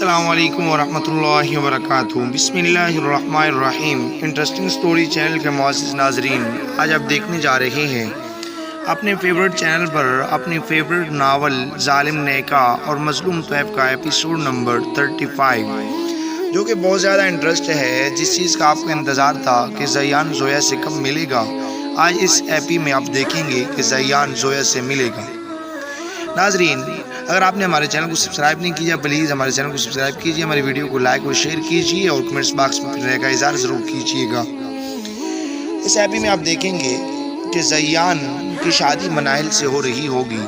السلام علیکم ورحمۃ اللہ وبرکاتہ۔ بسم اللہ الرحمن الرحیم۔ انٹرسٹنگ سٹوری چینل کے معزز ناظرین، آج آپ دیکھنے جا رہے ہیں اپنے فیورٹ چینل پر اپنی فیورٹ ناول ظالم نیکا اور مظلوم طیب کا ایپیسوڈ نمبر 35، جو کہ بہت زیادہ انٹرسٹ ہے، جس چیز کا آپ کا انتظار تھا کہ زیان زویا سے کب ملے گا۔ آج اس ایپی میں آپ دیکھیں گے کہ زیان زویا سے ملے گا۔ ناظرین، اگر آپ نے ہمارے چینل کو سبسکرائب نہیں کیا، پلیز ہمارے چینل کو سبسکرائب کیجیے، ہماری ویڈیو کو لائک اور شیئر کیجیے اور کمنٹس باکس میں رہے گا اظہار ضرور کیجیے گا۔ اس ایپی میں آپ دیکھیں گے کہ زیان کی شادی مناہل سے ہو رہی ہوگی،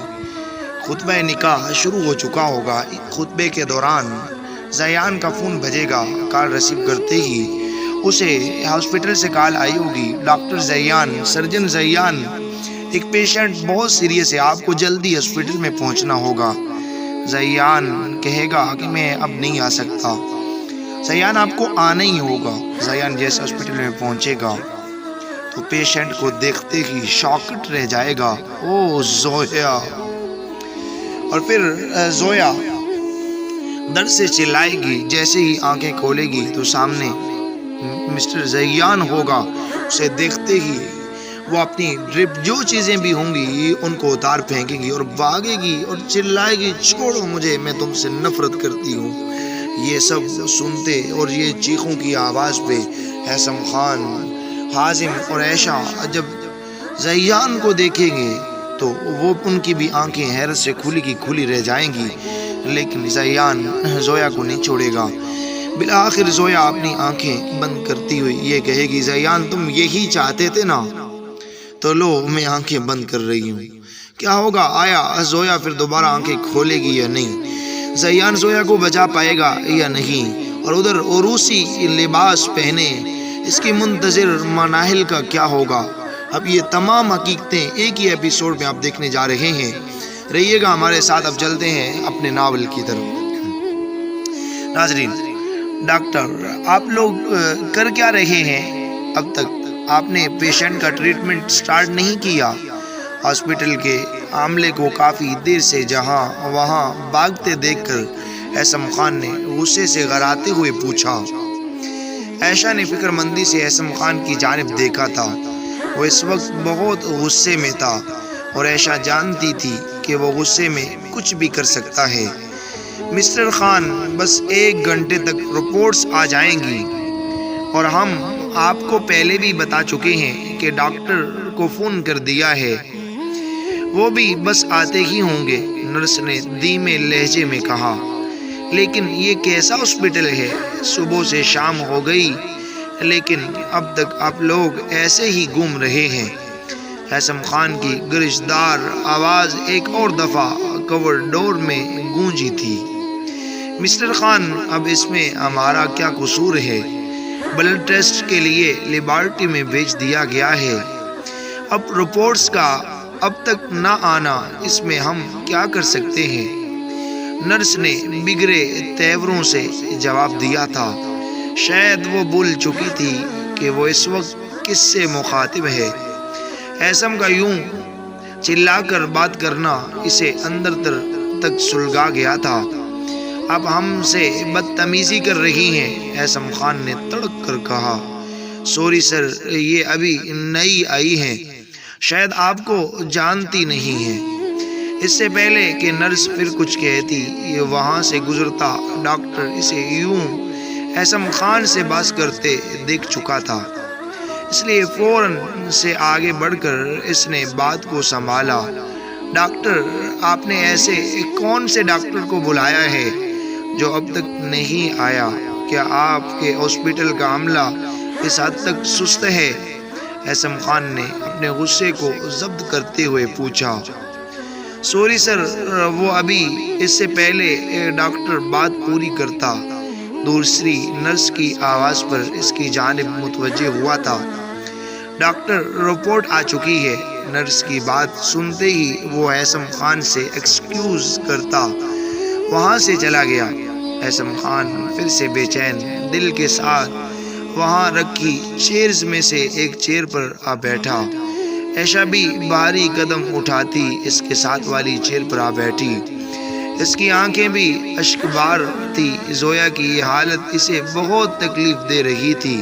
خطبہ نکاح شروع ہو چکا ہوگا۔ خطبے کے دوران زیان کا فون بجے گا، کال ریسیو کرتے ہی اسے ہاسپٹل سے کال آئی ہوگی، ڈاکٹر زیان، سرجن زیان، ایک پیشنٹ بہت سیریس ہے، آپ کو جلدی ہاسپٹل میں پہنچنا ہوگا۔ زیان کہے گا کہ میں اب نہیں آ سکتا۔ زیان آپ کو آنا ہی ہوگا۔ زیان جیسے ہاسپٹل میں پہنچے گا تو پیشنٹ کو دیکھتے ہی شاکڈ رہ جائے گا، او زویا! اور پھر زویا درد سے چلائے گی۔ جیسے ہی آنکھیں کھولے گی تو سامنے مسٹر زیان ہوگا۔ اسے دیکھتے ہی وہ اپنی ڈرپ جو چیزیں بھی ہوں گی ان کو اتار پھینکے گی اور بھاگے گی اور چلائے گی، چھوڑو مجھے، میں تم سے نفرت کرتی ہوں۔ یہ سب سنتے اور یہ چیخوں کی آواز پہ حیثم خان، حازم اور عائشہ جب زیان کو دیکھیں گے تو وہ ان کی بھی آنکھیں حیرت سے کھلی کی کھلی رہ جائیں گی، لیکن زیان زویا کو نہیں چھوڑے گا۔ بالآخر زویا اپنی آنکھیں بند کرتی ہوئی یہ کہے گی، زیان تم یہی چاہتے تھے نا؟ تو لو، میں آنکھیں بند کر رہی ہوں۔ کیا ہوگا؟ آیا زویا پھر دوبارہ آنکھیں کھولے گی یا نہیں؟ زیان زویا کو بچا پائے گا یا نہیں؟ اور ادھر عروسی لباس پہنے اس کی منتظر مناہل کا کیا ہوگا؟ اب یہ تمام حقیقتیں ایک ہی ایپیسوڈ میں آپ دیکھنے جا رہے ہیں۔ رہیے گا ہمارے ساتھ۔ اب چلتے ہیں اپنے ناول کی طرف۔ ناظرین، ڈاکٹر آپ لوگ کر کیا رہے ہیں؟ اب تک آپ نے پیشنٹ کا ٹریٹمنٹ سٹارٹ نہیں کیا؟ ہاسپٹل کے عملے کو کافی دیر سے جہاں وہاں بھاگتے دیکھ کر حیثم خان نے غصے سے غراتے ہوئے پوچھا۔ عائشہ نے فکر مندی سے حیثم خان کی جانب دیکھا تھا۔ وہ اس وقت بہت غصے میں تھا اور عائشہ جانتی تھی کہ وہ غصے میں کچھ بھی کر سکتا ہے۔ مسٹر خان، بس 1 گھنٹے تک رپورٹس آ جائیں گی اور ہم آپ کو پہلے بھی بتا چکے ہیں کہ ڈاکٹر کو فون کر دیا ہے، وہ بھی بس آتے ہی ہوں گے، نرس نے دھیمے لہجے میں کہا۔ لیکن یہ کیسا ہاسپٹل ہے؟ صبح سے شام ہو گئی لیکن اب تک آپ لوگ ایسے ہی گھوم رہے ہیں۔ حیثم خان کی گرجدار آواز ایک اور دفعہ کور ڈور میں گونجی تھی۔ مسٹر خان، اب اس میں ہمارا کیا قصور ہے؟ بلڈ ٹیسٹ کے لیے لیبارٹری میں بھیج دیا گیا ہے، اب رپورٹس کا اب تک نہ آنا، اس میں ہم کیا کر سکتے ہیں؟ نرس نے بگڑے تیوروں سے جواب دیا تھا۔ شاید وہ بھول چکی تھی کہ وہ اس وقت کس سے مخاطب ہے۔ حیثم کا یوں چلا کر بات کرنا اسے اندر تک سلگا گیا تھا۔ اب ہم سے بدتمیزی کر رہی ہیں، حیثم خان نے تڑک کر کہا۔ سوری سر، یہ ابھی نئی آئی ہیں، شاید آپ کو جانتی نہیں ہیں۔ اس سے پہلے کہ نرس پھر کچھ کہتی، یہ وہاں سے گزرتا ڈاکٹر اسے یوں حیثم خان سے بات کرتے دیکھ چکا تھا، اس لیے فوراً سے آگے بڑھ کر اس نے بات کو سنبھالا۔ ڈاکٹر، آپ نے ایسے کون سے ڈاکٹر کو بلایا ہے جو اب تک نہیں آیا؟ کیا آپ کے ہاسپٹل کا عملہ اس حد تک سست ہے؟ حیثم خان نے اپنے غصے کو ضبط کرتے ہوئے پوچھا۔ سوری سر، وہ ابھی اس سے پہلے ڈاکٹر بات پوری کرتا دوسری نرس کی آواز پر اس کی جانب متوجہ ہوا تھا۔ ڈاکٹر، رپورٹ آ چکی ہے۔ نرس کی بات سنتے ہی وہ حیثم خان سے ایکسکیوز کرتا وہاں سے چلا گیا۔ حیثم خان پھر سے بے چین دل کے ساتھ وہاں رکھی چیئرز میں سے ایک چیئر پر آ بیٹھا۔ عائشہ بھی بھاری قدم اٹھاتی اس کے ساتھ والی چیئر پر آ بیٹھی۔ اس کی آنکھیں بھی اشکبار تھی۔ زویا کی یہ حالت اسے بہت تکلیف دے رہی تھی۔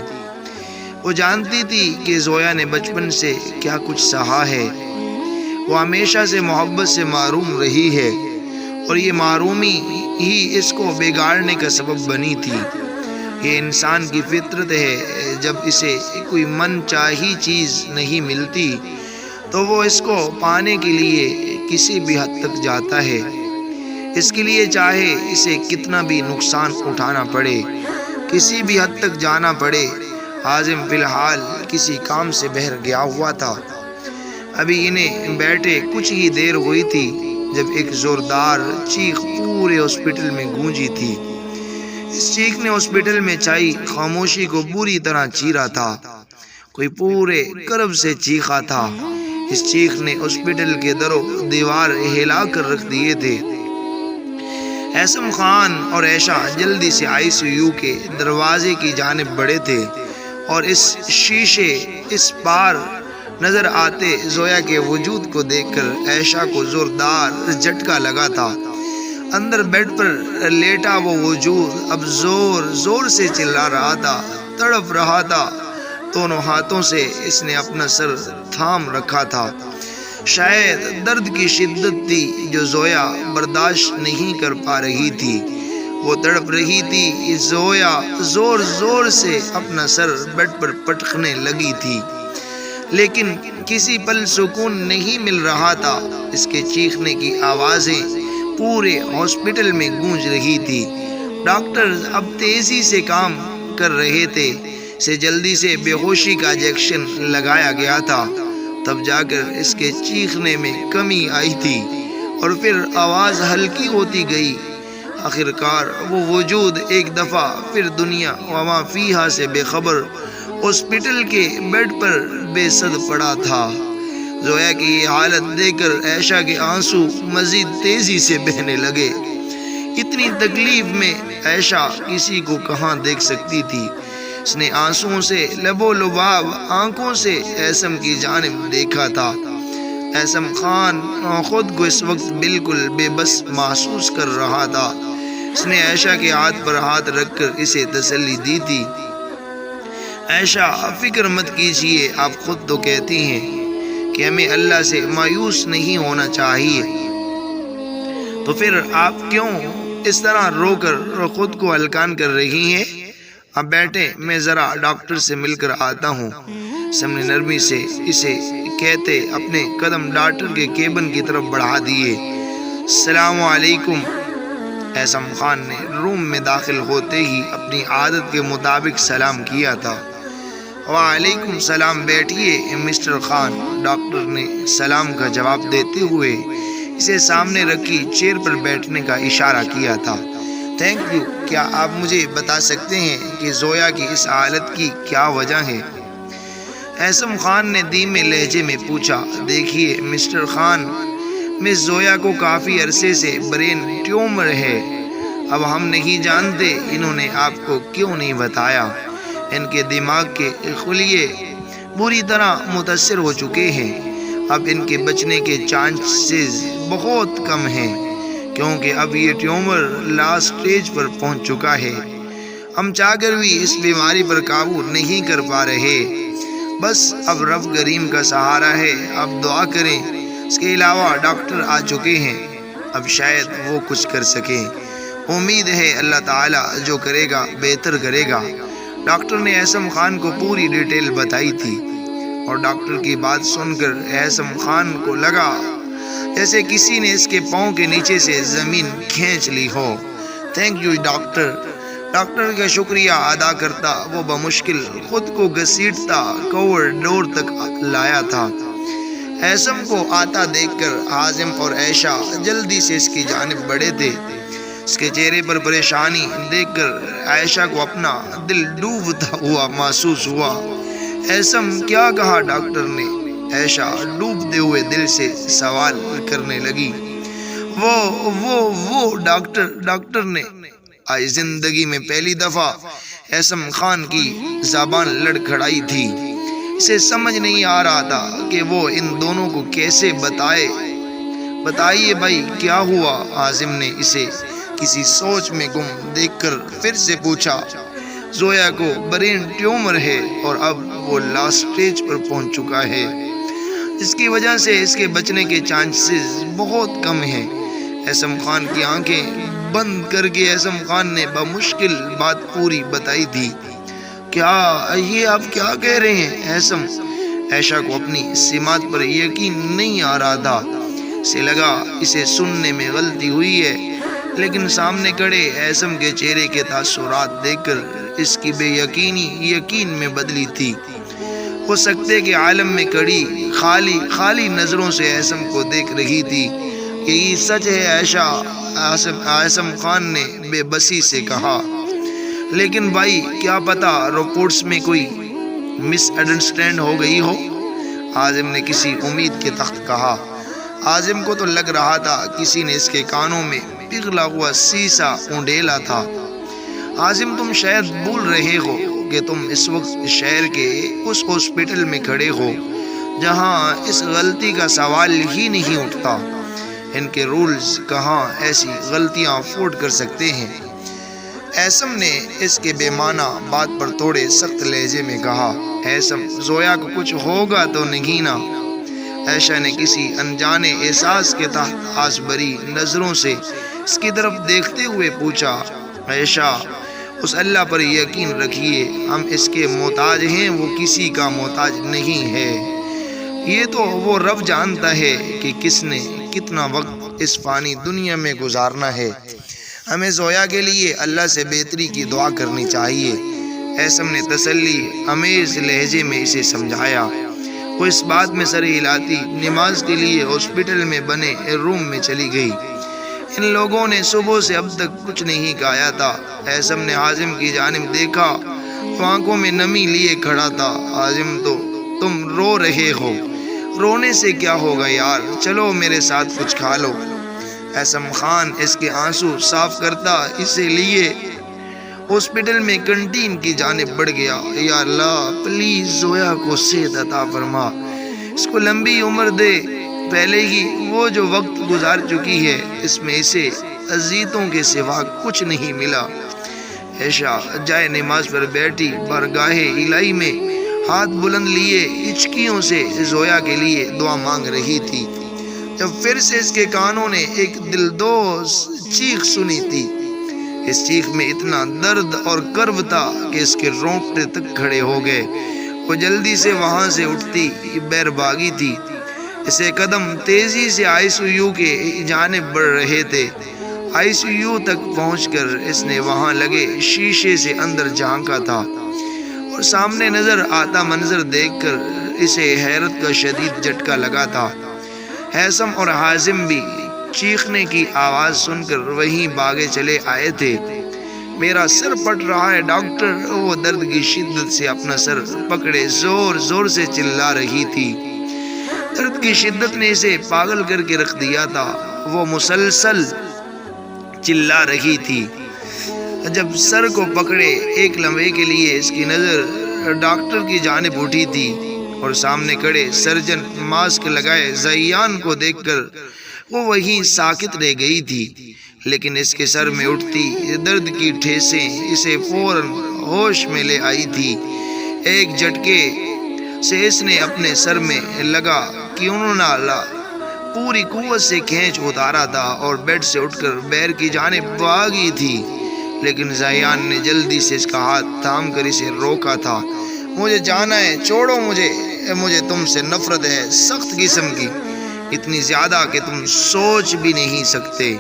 وہ جانتی تھی کہ زویا نے بچپن سے کیا کچھ سہا ہے۔ وہ ہمیشہ سے محبت سے محروم رہی ہے اور یہ محرومی ہی اس کو بگاڑنے کا سبب بنی تھی۔ یہ انسان کی فطرت ہے، جب اسے کوئی من چاہی چیز نہیں ملتی تو وہ اس کو پانے کے لیے کسی بھی حد تک جاتا ہے، اس کے لیے چاہے اسے کتنا بھی نقصان اٹھانا پڑے، کسی بھی حد تک جانا پڑے۔ عازم فی الحال کسی کام سے باہر گیا ہوا تھا۔ ابھی انہیں بیٹھے کچھ ہی دیر ہوئی تھی جب ایک زوردار چیخ پورے ہاسپٹل میں گونجی تھی۔ اس چیخ نے ہاسپٹل میں چھائی خاموشی کو پوری طرح چیرا تھا۔ کوئی پورے کرب سے چیخا تھا۔ اس چیخ نے ہاسپٹل کے در و دیوار ہلا کر رکھ دیے تھے۔ احسم خان اور عائشہ جلدی سے ICU کے دروازے کی جانب بڑھے تھے اور اس شیشے اس پار نظر آتے زویا کے وجود کو دیکھ کر عائشہ کو زوردار جھٹکا لگا تھا۔ اندر بیڈ پر لیٹا وہ وجود اب زور زور سے چلا رہا تھا، تڑپ رہا تھا۔ دونوں ہاتھوں سے اس نے اپنا سر تھام رکھا تھا۔ شاید درد کی شدت تھی جو زویا برداشت نہیں کر پا رہی تھی۔ وہ تڑپ رہی تھی۔ زویا زور زور سے اپنا سر بیڈ پر پٹکنے لگی تھی، لیکن کسی پل سکون نہیں مل رہا تھا۔ اس کے چیخنے کی آوازیں پورے ہاسپٹل میں گونج رہی تھی۔ ڈاکٹر اب تیزی سے کام کر رہے تھے۔ اسے جلدی سے بے ہوشی کا انجیکشن لگایا گیا تھا، تب جا کر اس کے چیخنے میں کمی آئی تھی اور پھر آواز ہلکی ہوتی گئی۔ آخرکار وہ وجود ایک دفعہ پھر دنیا وما فیہا سے بے خبر ہاسپٹل کے بیڈ پر بے سد پڑا تھا۔ زویا کی یہ حالت دیکھ کر عائشہ کے آنسو مزید تیزی سے بہنے لگے۔ اتنی تکلیف میں عائشہ کسی کو کہاں دیکھ سکتی تھی۔ اس نے آنسوؤں سے لب و لباب آنکھوں سے احسم کی جانب دیکھا تھا۔ احسم خان خود کو اس وقت بالکل بے بس محسوس کر رہا تھا۔ اس نے عائشہ کے ہاتھ پر ہاتھ رکھ کر اسے تسلی دی تھی۔ عائشہ فکر مت کیجیے، آپ خود تو کہتی ہیں کہ ہمیں اللہ سے مایوس نہیں ہونا چاہیے، تو پھر آپ کیوں اس طرح رو کر خود کو ہلکان کر رہی ہیں؟ اب بیٹھے، میں ذرا ڈاکٹر سے مل کر آتا ہوں۔ سم نے نرمی سے اسے کہتے اپنے قدم ڈاکٹر کے کیبن کی طرف بڑھا دیے۔ السلام علیکم۔ احسم خان نے روم میں داخل ہوتے ہی اپنی عادت کے مطابق سلام کیا تھا۔ وعلیکم السلام، بیٹھیے مسٹر خان۔ ڈاکٹر نے سلام کا جواب دیتے ہوئے اسے سامنے رکھی چیئر پر بیٹھنے کا اشارہ کیا تھا۔ Thank you. کیا آپ مجھے بتا سکتے ہیں کہ زویا کی اس حالت کی کیا وجہ ہے؟ احسم خان نے دھیمے لہجے میں پوچھا۔ دیکھیے مسٹر خان، مس زویا کو کافی عرصے سے برین ٹیومر ہے۔ اب ہم نہیں جانتے انہوں نے آپ کو کیوں نہیں بتایا۔ ان کے دماغ کے خلیے بری طرح متاثر ہو چکے ہیں۔ اب ان کے بچنے کے چانسز بہت کم ہیں، کیونکہ اب یہ ٹیومر لاسٹ سٹیج پر پہنچ چکا ہے۔ ہم چاہ کر بھی اس بیماری پر قابو نہیں کر پا رہے۔ بس اب رب کریم کا سہارا ہے، اب دعا کریں۔ اس کے علاوہ ڈاکٹر آ چکے ہیں، اب شاید وہ کچھ کر سکیں۔ امید ہے اللہ تعالیٰ جو کرے گا بہتر کرے گا۔ ڈاکٹر نے احسم خان کو پوری ڈیٹیل بتائی تھی، اور ڈاکٹر کی بات سن کر احسم خان کو لگا جیسے کسی نے اس کے پاؤں کے نیچے سے زمین کھینچ لی ہو۔ Thank you doctor. ڈاکٹر کا شکریہ ادا کرتا وہ بمشکل خود کو گھسیٹتا کور ڈور تک لایا تھا۔ احسم کو آتا دیکھ کر عازم اور عائشہ جلدی سے اس کی جانب بڑھے تھے۔ اس کے چہرے پر پریشانی دیکھ کر عائشہ کو اپنا دل ڈوبتا ہوا محسوس ہوا۔ احسم کیا کہا ڈاکٹر نے؟ عائشہ ڈوبتے ہوئے دل سے سوال کرنے لگی۔ وہ ڈاکٹر نے آج زندگی میں پہلی دفعہ احسم خان کی زبان لڑکھڑائی تھی۔ اسے سمجھ نہیں آ رہا تھا کہ وہ ان دونوں کو کیسے بتائے۔ بتائیے بھائی کیا ہوا؟ عازم نے اسے کسی سوچ میں گم دیکھ کر پھر سے پوچھا۔ زویا کو برین ٹیومر ہے اور اب وہ لاسٹ سٹیج پر پہنچ چکا ہے، جس کی وجہ سے اس کے بچنے کے چانسز بہت کم ہیں۔ اعظم خان کی آنکھیں بند کر کے اعظم خان نے بمشکل بات پوری بتائی تھی۔ کیا یہ آپ کیا کہہ رہے ہیں اعظم؟ عائشہ کو اپنی سماعت پر یقین نہیں آ رہا تھا۔ اسے لگا اسے سننے میں غلطی ہوئی ہے، لیکن سامنے کھڑے اعظم کے چہرے کے تاثرات دیکھ کر اس کی بے یقینی یقین میں بدلی تھی۔ وہ سکتے کے عالم میں کھڑی خالی نظروں سے اعظم کو دیکھ رہی تھی۔ یہی سچ ہے عائشہ، اعظم خان نے بے بسی سے کہا۔ لیکن بھائی کیا پتا رپورٹس میں کوئی مس انڈرسٹینڈ ہو گئی ہو، عازم نے کسی امید کے تخت کہا۔ عازم کو تو لگ رہا تھا کسی نے اس کے کانوں میں پگھلا ہوا سیسا اونڈیلا تھا۔ عازم تم شاید بھول رہے ہو کہ تم اس وقت شہر کے اس ہاسپٹل میں کھڑے ہو جہاں اس غلطی کا سوال ہی نہیں اٹھتا۔ ان کے رولز کہاں ایسی غلطیاں افورڈ کر سکتے ہیں؟ اعظم نے اس کے بے معنی بات پر تھوڑے سخت لہجے میں کہا۔ اعظم زویا کو کچھ ہوگا تو نہیں نا؟ عائشہ نے کسی انجانے احساس کے تحت آس بری نظروں سے اس کی طرف دیکھتے ہوئے پوچھا۔ عائشہ اس اللہ پر یقین رکھیے، ہم اس کے محتاج ہیں، وہ کسی کا محتاج نہیں ہے۔ یہ تو وہ رب جانتا ہے کہ کس نے کتنا وقت اس فانی دنیا میں گزارنا ہے۔ ہمیں زویا کے لیے اللہ سے بہتری کی دعا کرنی چاہیے، اعظم نے تسلی امیز لہجے میں اسے سمجھایا۔ وہ اس بات میں سر ہلاتی نماز کے لیے ہاسپٹل میں بنے روم میں چلی گئی۔ ان لوگوں نے صبح سے اب تک کچھ نہیں کھایا تھا۔ اعظم نے عازم کی جانب دیکھا تو آنکھوں میں نمی لیے کھڑا تھا۔ عازم تو تم رو رہے ہو، رونے سے کیا ہوگا یار، چلو میرے ساتھ کچھ کھا لو۔ اعظم خان اس کے آنسو صاف کرتا اسے لیے ہاسپٹل میں کنٹین کی جانب بڑھ گیا۔ یا اللہ پلیز زویا کو صحت عطا فرما، اس کو لمبی عمر دے، پہلے ہی وہ جو وقت گزار چکی ہے اس میں اسے اذیتوں کے سوا کچھ نہیں ملا۔ عائشہ جائے نماز پر بیٹھی بارگاہ الہی میں ہاتھ بلند لیے ہچکیوں سے زویا کے لیے دعا مانگ رہی تھی، جب پھر سے اس کے کانوں نے ایک دلدوز چیخ سنی تھی۔ اس چیخ میں اتنا درد اور کرب تھا کہ اس کے رونگٹے تک کھڑے ہو گئے۔ وہ جلدی سے وہاں سے اٹھتی بیر باغی تھی۔ اسے قدم تیزی سے آئی سی یو کے جانب بڑھ رہے تھے۔ آئی سی یو تک پہنچ کر اس نے وہاں لگے شیشے سے اندر جھانکا تھا اور سامنے نظر آتا منظر دیکھ کر اسے حیرت کا شدید جھٹکا لگا تھا۔ اعظم اور عازم بھی چیخنے کی آواز سن کر وہیں بھاگے چلے آئے تھے۔ میرا سر پھٹ رہا ہے ڈاکٹر، وہ درد کی شدت سے اپنا سر پکڑے زور زور سے چلا رہی تھی۔ درد کی شدت نے اسے پاگل کر کے رکھ دیا تھا۔ وہ مسلسل چلا رہی تھی۔ جب سر کو پکڑے ایک لمحے کے لیے اس کی نظر ڈاکٹر کی جانب اٹھی تھی اور سامنے کھڑے سرجن ماسک لگائے زیان کو دیکھ کر وہ وہیں ساکت رہ گئی تھی۔ لیکن اس کے سر میں اٹھتی درد کی ٹھیسیں اسے فوراً ہوش میں لے آئی تھی۔ ایک جھٹکے سے اس نے اپنے سر میں لگا کیوں نالا پوری قوت سے کھینچ اتارا تھا اور بیڈ سے اٹھ کر بیر کی جانب بھاگی تھی، لیکن زیان نے جلدی سے اس کا ہاتھ تھام کر اسے روکا تھا۔ مجھے جانا ہے، چھوڑو مجھے تم سے نفرت ہے، سخت قسم کی، اتنی زیادہ کہ تم سوچ بھی نہیں سکتے،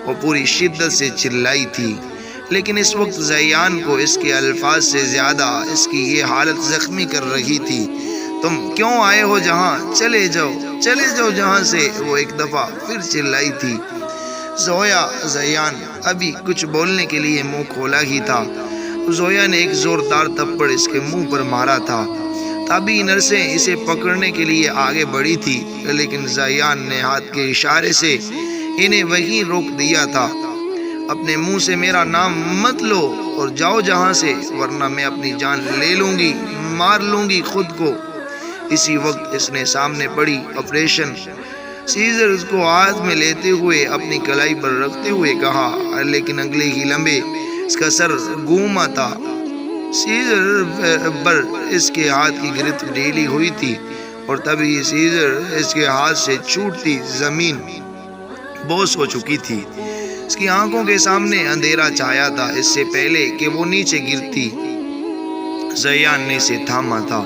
وہ پوری شدت سے چلائی تھی۔ لیکن اس وقت زیان کو اس کے الفاظ سے زیادہ اس کی یہ حالت زخمی کر رہی تھی۔ تم کیوں آئے ہو جہاں، چلے جاؤ جہاں سے، وہ ایک دفعہ پھر چلائی تھی۔ زویا زیان ابھی کچھ بولنے کے لیے منہ کھولا ہی تھا، زویا نے ایک زوردار تھپڑ اس کے منہ پر مارا تھا۔ تبھی نرسیں اسے پکڑنے کے لیے آگے بڑھی تھی، لیکن زیان نے ہاتھ کے اشارے سے انہیں وہیں روک دیا تھا۔ اپنے منہ سے میرا نام مت لو اور جاؤ جہاں سے، ورنہ میں اپنی جان لے لوں گی، مار لوں گی خود کو۔ اسی وقت اس نے سامنے پڑی آپریشن سیزر اس کو ہاتھ میں لیتے ہوئے اپنی کلائی پر رکھتے ہوئے کہا، لیکن اگلے ہی لمحے اس کا سر گھوما تھا۔ سیزر پر اس کے ہاتھ کی گرفت ڈھیلی ہوئی تھی اور تبھی سیزر اس کے ہاتھ سے چھوٹتی زمین بوس ہو چکی تھی۔ اس کی آنکھوں کے سامنے اندھیرا چھایا تھا۔ اس سے پہلے کہ وہ نیچے گرتی، زیان نے اسے تھاما تھا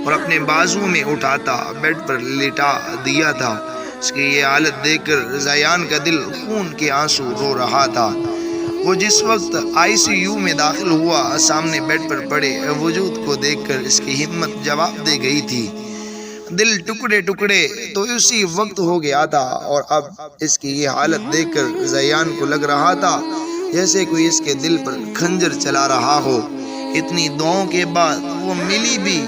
اور اپنے بازو میں اٹھاتا بیڈ پر لٹا دیا تھا۔ اس کی یہ حالت دیکھ کر زیان کا دل خون کے آنسو رو رہا تھا۔ وہ جس وقت ICU میں داخل ہوا، سامنے بیڈ پر پڑے وجود کو دیکھ کر اس کی ہمت جواب دے گئی تھی۔ دل ٹکڑے ٹکڑے تو اسی وقت ہو گیا تھا، اور اب اس کی یہ حالت دیکھ کر زیان کو لگ رہا تھا جیسے کوئی اس کے دل پر خنجر چلا رہا ہو۔ اتنی دعاؤں کے بعد وہ ملی بھی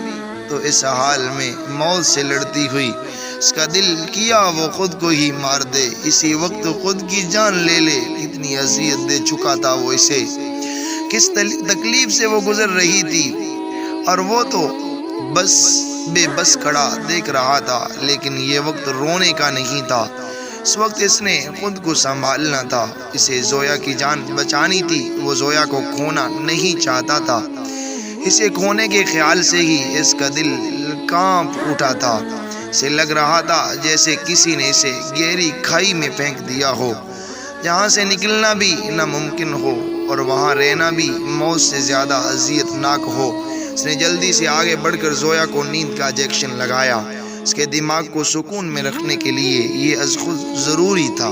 تو اس حال میں موت سے لڑتی ہوئی۔ اس کا دل کیا وہ خود کو ہی مار دے، اسی وقت خود کی جان لے لے۔ اتنی اذیت دے چکا تھا وہ اسے، کس تکلیف سے وہ گزر رہی تھی، اور وہ تو بس بے بس کھڑا دیکھ رہا تھا۔ لیکن یہ وقت رونے کا نہیں تھا، اس وقت اس نے خود کو سنبھالنا تھا۔ اسے زویا کی جان بچانی تھی، وہ زویا کو کھونا نہیں چاہتا تھا۔ اسے کھونے کے خیال سے ہی اس کا دل کانپ اٹھا تھا۔ اسے لگ رہا تھا جیسے کسی نے اسے گہری کھائی میں پھینک دیا ہو، جہاں سے نکلنا بھی ناممکن ہو اور وہاں رہنا بھی موت سے زیادہ اذیت ناک ہو۔ اس نے جلدی سے آگے بڑھ کر زویا کو نیند کا انجیکشن لگایا۔ اس کے دماغ کو سکون میں رکھنے کے لیے یہ از خود ضروری تھا۔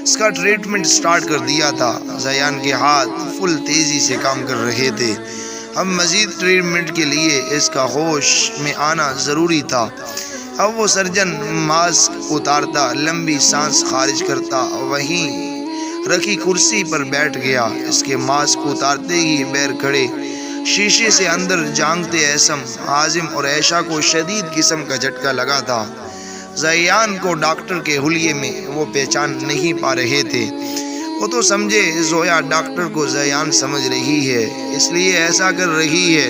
اس کا ٹریٹمنٹ سٹارٹ کر دیا تھا۔ زیان کے ہاتھ فل تیزی سے کام کر رہے تھے۔ اب مزید ٹریٹمنٹ کے لیے اس کا ہوش میں آنا ضروری تھا۔ اب وہ سرجن ماسک اتارتا، لمبی سانس خارج کرتا، وہیں رکھی کرسی پر بیٹھ گیا۔ اس کے ماسک اتارتے ہی بیر کھڑے شیشے سے اندر جھانکتے اعصم، عازم اور عائشہ کو شدید قسم کا جھٹکا لگا تھا۔ زیان کو ڈاکٹر کے حلیے میں وہ پہچان نہیں پا رہے تھے۔ وہ تو سمجھے زویا ڈاکٹر کو زیان سمجھ رہی ہے، اس لیے ایسا کر رہی ہے،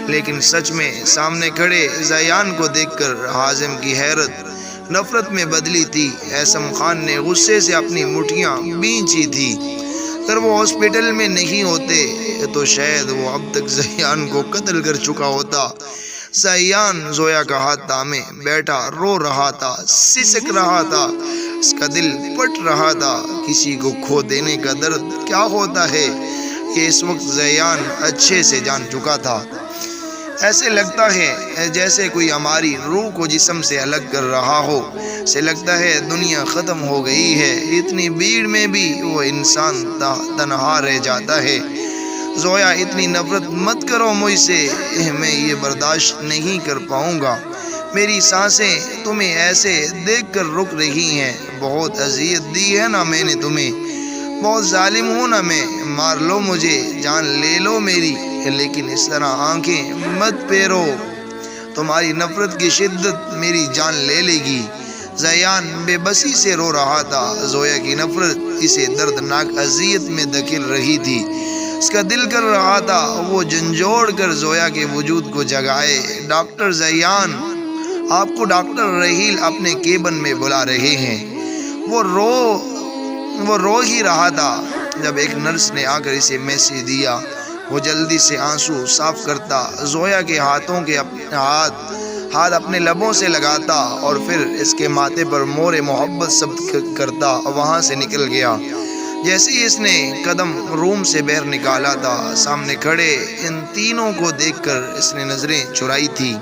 لیکن سچ میں سامنے کھڑے زیان کو دیکھ کر عازم کی حیرت نفرت میں بدلی تھی۔ اعصم خان نے غصے سے اپنی مٹھیاں بھینچی تھی۔ اگر وہ ہاسپٹل میں نہیں ہوتے تو شاید وہ اب تک زیان کو قتل کر چکا ہوتا۔ زیان زویا کا ہاتھ تھامے بیٹھا رو رہا تھا، سسک رہا تھا، اس کا دل پھٹ رہا تھا۔ کسی کو کھو دینے کا درد کیا ہوتا ہے، یہ اس وقت زیان اچھے سے جان چکا تھا۔ ایسے لگتا ہے جیسے کوئی ہماری روح کو جسم سے الگ کر رہا ہو۔ اسے لگتا ہے دنیا ختم ہو گئی ہے، اتنی بھیڑ میں بھی وہ انسان تنہا رہ جاتا ہے۔ زویا اتنی نفرت مت کرو مجھ سے، میں یہ برداشت نہیں کر پاؤں گا۔ میری سانسیں تمہیں ایسے دیکھ کر رک رہی ہیں۔ بہت اذیت دی ہے نا میں نے تمہیں، بہت ظالم ہوں نا میں، مار لو مجھے، جان لے لو میری، لیکن اس طرح آنکھیں مت پھیرو، تمہاری نفرت کی شدت میری جان لے لے گی۔ زیان بے بسی سے رو رہا تھا۔ زویا کی نفرت اسے دردناک اذیت میں دھکیل رہی تھی۔ اس کا دل کر رہا تھا وہ جھنجھوڑ کر زویا کے وجود کو جگائے۔ ڈاکٹر زیان، آپ کو ڈاکٹر رحیل اپنے کیبن میں بلا رہے ہیں۔ وہ رو ہی رہا تھا جب ایک نرس نے آ کر اسے میسج دیا۔ وہ جلدی سے آنسو صاف کرتا، زویا کے ہاتھ اپنے لبوں سے لگاتا اور پھر اس کے ماتھے پر مور محبت ثبت کرتا، وہاں سے نکل گیا۔ جیسے ہی اس نے قدم روم سے باہر نکالا تھا، سامنے کھڑے ان تینوں کو دیکھ کر اس نے نظریں چرائی تھی۔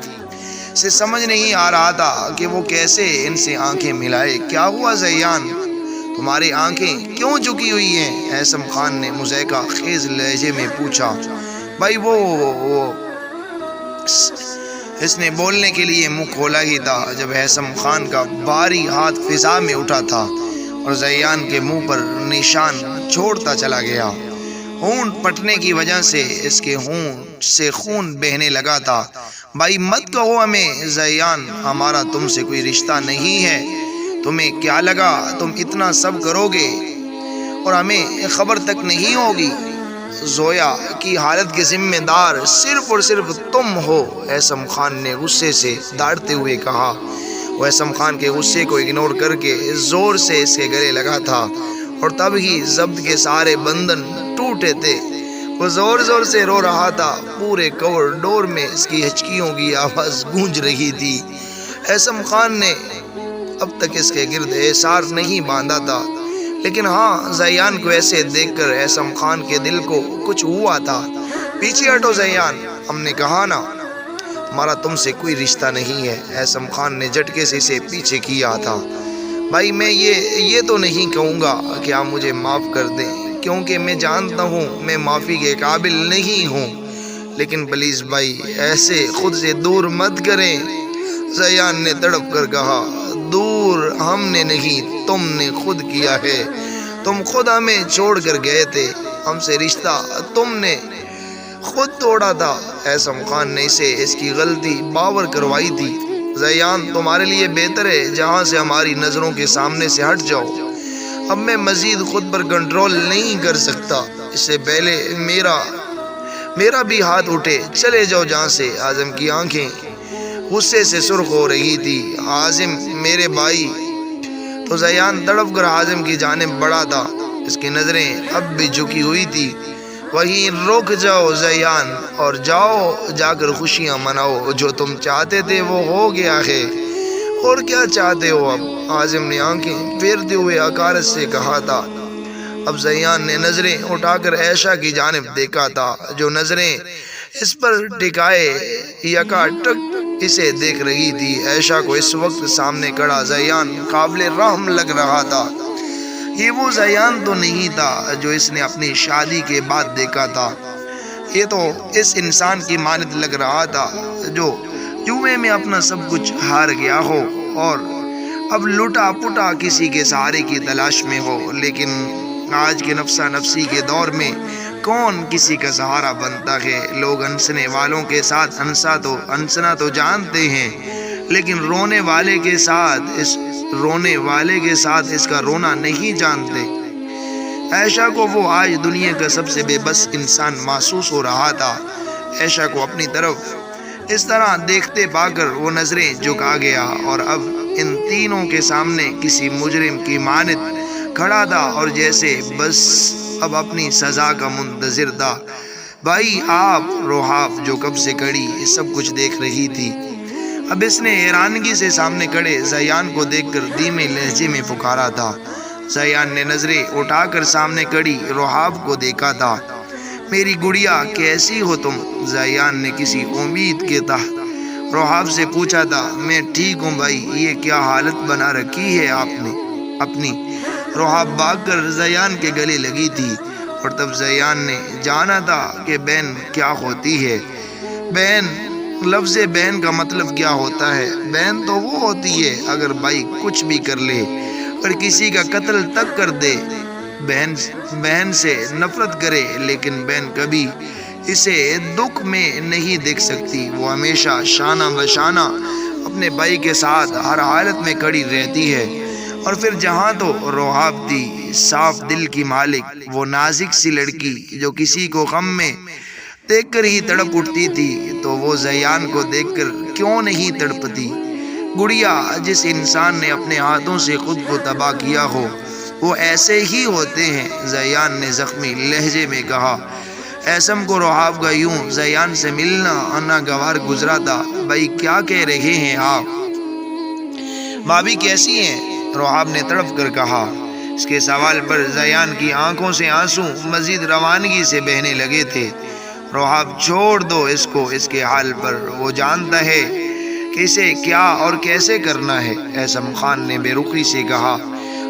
اسے سمجھ نہیں آ رہا تھا کہ وہ کیسے ان سے آنکھیں ملائے۔ کیا ہوا زیان، تمہاری آنکھیں کیوں جھکی ہوئی ہیں؟ اعصم خان نے مضحکہ خیز لہجے میں پوچھا۔ بھائی وہ اس نے بولنے کے لیے منہ کھولا ہی تھا جب اعصم خان کا بھاری ہاتھ فضا میں اٹھا تھا اور زیان کے منہ پر نشان چھوڑتا چلا گیا۔ ہونٹ پھٹنے کی وجہ سے اس کے ہونٹ سے خون بہنے لگا تھا۔ بھائی مت کہو ہمیں زیان، ہمارا تم سے کوئی رشتہ نہیں ہے۔ تمہیں کیا لگا تم اتنا سب کرو گے اور ہمیں خبر تک نہیں ہوگی؟ زویا کی حالت کے ذمہ دار صرف اور صرف تم ہو، اعصم خان نے غصے سے داڑتے ہوئے کہا۔ وہ ایسم خان کے غصے کو اگنور کر کے زور سے اس کے گلے لگا تھا اور تب ہی ضبط کے سارے بندھن ٹوٹے تھے۔ وہ زور زور سے رو رہا تھا، پورے کوریڈور میں اس کی ہچکیوں کی آواز گونج رہی تھی۔ ایسم خان نے اب تک اس کے گرد احصار نہیں باندھا تھا، لیکن ہاں زیان کو ایسے دیکھ کر ایسم خان کے دل کو کچھ ہوا تھا۔ پیچھے ہٹو زیان، ہم نے کہا نا ہمارا تم سے کوئی رشتہ نہیں ہے۔ ایسم خان نے جھٹکے سے اسے پیچھے کیا تھا۔ بھائی میں یہ تو نہیں کہوں گا کہ آپ مجھے معاف کر دیں، کیونکہ میں جانتا ہوں میں معافی کے قابل نہیں ہوں، لیکن پلیز بھائی ایسے خود سے دور مت کریں۔ زیان نے تڑپ کر کہا، دور ہم نے نہیں، تم نے خود کیا ہے۔ تم خود ہمیں چھوڑ کر گئے تھے، ہم سے رشتہ تم نے خود توڑا تھا۔ ایسم خان نے اسے اس کی غلطی باور کروائی تھی۔ زیان تمہارے لیے بہتر ہے جہاں سے ہماری نظروں کے سامنے سے ہٹ جاؤ۔ اب میں مزید خود پر کنٹرول نہیں کر سکتا، اس سے پہلے میرا بھی ہاتھ اٹھے، چلے جاؤ جہاں سے۔ عازم کی آنکھیں غصے سے سرخ ہو رہی تھی۔ عازم میرے بھائی۔ تو زیان تڑپ کر عازم کی جانب بڑھا تھا، اس کی نظریں اب بھی جھکی ہوئی تھی۔ وہیں رک جاؤ زیان، اور جا کر خوشیاں مناؤ، جو تم چاہتے تھے وہ ہو گیا ہے۔ اور کیا چاہتے ہو اب؟ عازم نے آنکھیں پھیرتے ہوئے حقارت سے کہا تھا۔ اب زیان نے نظریں اٹھا کر عائشہ کی جانب دیکھا تھا، جو نظریں اس پر ٹکائے یکا ٹک اسے دیکھ رہی تھی۔ عائشہ کو اس وقت سامنے کھڑا زیان قابل رحم لگ رہا تھا۔ یہ وہ زیان تو نہیں تھا جو اس نے اپنی شادی کے بعد دیکھا تھا، یہ تو اس انسان کی مانند لگ رہا تھا جو جوئے میں اپنا سب کچھ ہار گیا ہو اور اب لٹا پٹا کسی کے سہارے کی تلاش میں ہو۔ لیکن آج کے نفسا نفسی کے دور میں کون کسی کا سہارا بنتا ہے؟ لوگ ہنسنے والوں کے ساتھ ہنسنا تو جانتے ہیں، لیکن رونے والے کے ساتھ اس کا رونا نہیں جانتے۔ عائشہ کو وہ آج دنیا کا سب سے بے بس انسان محسوس ہو رہا تھا۔ عائشہ کو اپنی طرف اس طرح دیکھتے پا کر وہ نظریں جھکا گیا اور اب ان تینوں کے سامنے کسی مجرم کی مانند کھڑا تھا اور جیسے بس اب اپنی سزا کا منتظر تھا۔ بھائی آپ روحاب جو کب سے کھڑی یہ سب کچھ دیکھ رہی تھی، اب اس نے حیرانگی سے سامنے کھڑے زیان کو دیکھ کر دھیمے لہجے میں پکارا تھا۔ زیان نے نظریں اٹھا کر سامنے کھڑی روحاب کو دیکھا تھا۔ میری گڑیا کیسی ہو تم؟ زیان نے کسی امید کے تحت روحاب سے پوچھا تھا۔ میں ٹھیک ہوں بھائی، یہ کیا حالت بنا رکھی ہے آپ نے اپنی؟ روحاب بھاگ کر زیان کے گلے لگی تھی اور تب زیان نے جانا تھا کہ بہن کیا ہوتی ہے۔ بہن، لفظ بہن کا مطلب کیا ہوتا ہے؟ بہن تو وہ ہوتی ہے اگر بھائی کچھ بھی کر لے اور کسی کا قتل تک کر دے، بہن سے نفرت کرے، لیکن بہن کبھی اسے دکھ میں نہیں دیکھ سکتی۔ وہ ہمیشہ شانہ بشانہ اپنے بھائی کے ساتھ ہر حالت میں کھڑی رہتی ہے۔ اور پھر جہاں تو روحاب تھی، صاف دل کی مالک، وہ نازک سی لڑکی جو کسی کو غم میں دیکھ کر ہی تڑپ اٹھتی تھی، تو وہ زیان کو دیکھ کر کیوں نہیں تڑپتی؟ گڑیا، جس انسان نے اپنے ہاتھوں سے خود کو تباہ کیا ہو وہ ایسے ہی ہوتے ہیں، زیان نے زخمی لہجے میں کہا۔ ایسم کو روحاب کا یوں زیان سے ملنا ناگوار گزرا تھا۔ بھائی کیا کہہ رہے ہیں آپ؟ بھابھی کیسی ہیں؟ روحاب نے تڑپ کر کہا۔ اس کے سوال پر زیان کی آنکھوں سے آنسو مزید روانگی سے بہنے لگے تھے۔ روحاب چھوڑ دو اس کو اس کے حال پر، وہ جانتا ہے کہ اسے کیا اور کیسے کرنا ہے، ایسم خان نے بے رخی سے کہا۔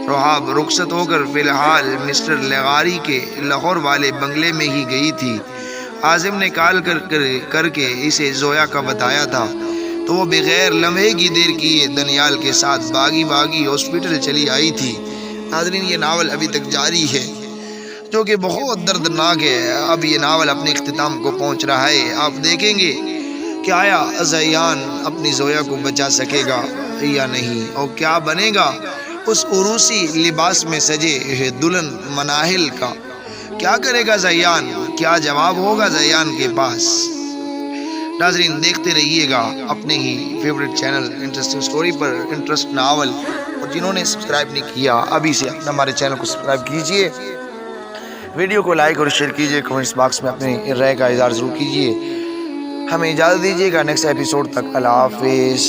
روحاب رخصت ہو کر فی الحال مسٹر لغاری کے لاہور والے بنگلے میں ہی گئی تھی۔ عازم نے کال کر کے اسے زویا کا بتایا تھا، تو وہ بغیر لمحے کی دیر کیے دنیال کے ساتھ باغی ہاسپٹل چلی آئی تھی۔ ناظرین، یہ ناول ابھی تک جاری ہے جو کہ بہت دردناک ہے۔ اب یہ ناول اپنے اختتام کو پہنچ رہا ہے۔ آپ دیکھیں گے کہ آیا زیان اپنی زویا کو بچا سکے گا یا نہیں، اور کیا بنے گا اس عروسی لباس میں سجے دلہن مناہل کا؟ کیا کرے گا زیان؟ کیا جواب ہوگا زیان کے پاس؟ ناظرین دیکھتے رہیے گا اپنے ہی فیوریٹ چینل انٹرسٹنگ سٹوری پر انٹرسٹ ناول، اور جنہوں نے سبسکرائب نہیں کیا ابھی سے ہمارے چینل کو سبسکرائب کیجئے، ویڈیو کو لائک اور شیئر کیجئے، کمنٹس باکس میں اپنی رائے کا اظہار ضرور کیجئے۔ ہمیں اجازت دیجیے گا نیکسٹ ایپیسوڈ تک، اللہ حافظ۔